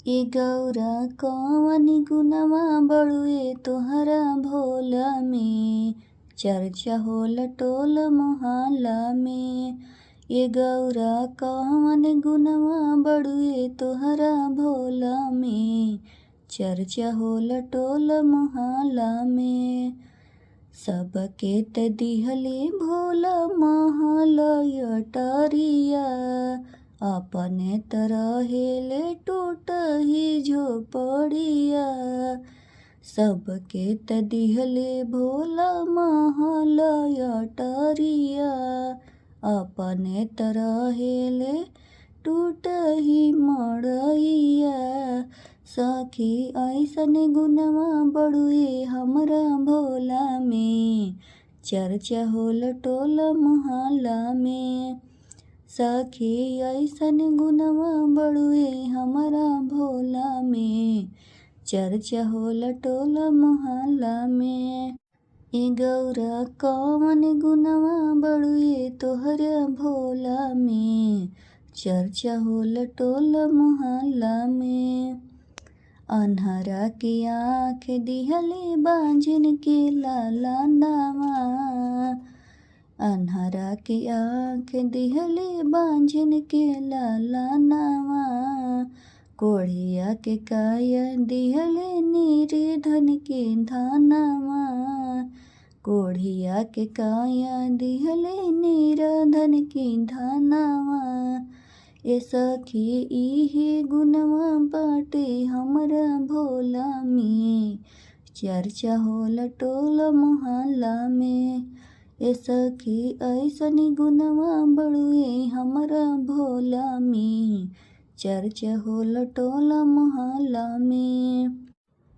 ए गौरा कौन गुनवा बड़ुए तोहरा भोला में, चर्चा होला टोल मोहल्ला में। ए गौरा कौन गुनवा बड़ुए तोहरा भोला में, चर्चा होला टोल मोहल्ला में। सबके त दिहले भोला महल अटरिया, अपने त रहेले टूटही झोपड़िया। सबके त दिहले भोला महल अटरिया, अपने त रहेले टूटही मड़इया। सखी ऐसन गुनवा बड़ुए हमरा भोला में, चर्चा होला टोल मोहल्ला में। सखी ऐसन गुनवा बड़ुए हमरा भोला में, चर्चा होला टोल मोहल्ला में। ए गौरा कौन गुनवा बड़ुए तोहरा भोला में, चर्चा होला टोल मोहल्ला में। अन्हरा के आँख दिहले बांझिन के लाला नामा, अन्हरा के आँख दिहले बांझिन के लाला नामा। कोढ़िया के काया दिहले निर्धन के धनवा, कोढ़िया के काया दिहले निर्धन के धनवा। ए सखी इहे गुनवा बाटे हमरा भोला में, चर्चा होला टोल मोहल्ला में। ए सखी ऐसन गुनवा बड़ुए हमरा भोला में, चर्चा होला टोल मोहल्ला में।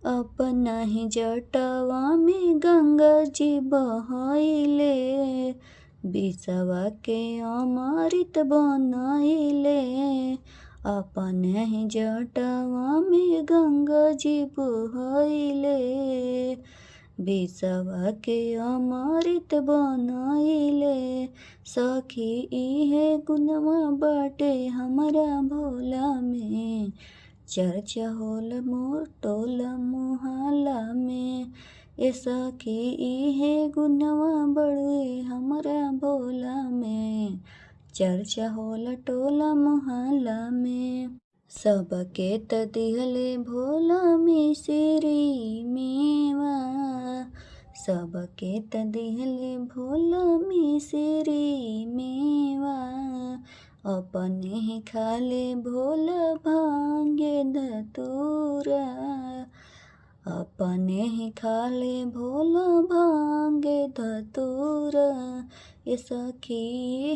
अपना ही जटवा में गंगा जी बहइले, बिसवा के अमृत बनइले। अपने ही जटवा में गंगा जी बहइले, बिसवा के अमृत बनइले। सखी इहे गुनवा बाटे हमरा भोला में, चर्चा होला मोर टोल मोहल्ला में। ए सखी इहे गुनवा बड़ुए हमरा भोला में, चर्चा होला टोला मोहल्ला में। सबके त दिहले भोला मिसरी मेवा, सबके त दिहले भोला मिसरी मेवा। अपने ही खाले भोला भांगे धतूरा, अपने ही खाले भोला भांगे धतूरा। ए सखी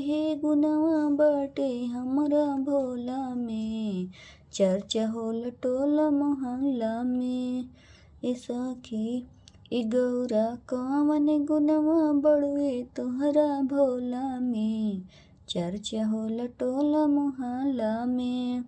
हे गुनवा बाटे हमरा भोला में, चर्चा होला टोल मोहल्ला में। ए सखी ए गौरा कौन गुनवा बड़ुए तोहरा भोला में, चर्चा होला टोल मोहल्ला में।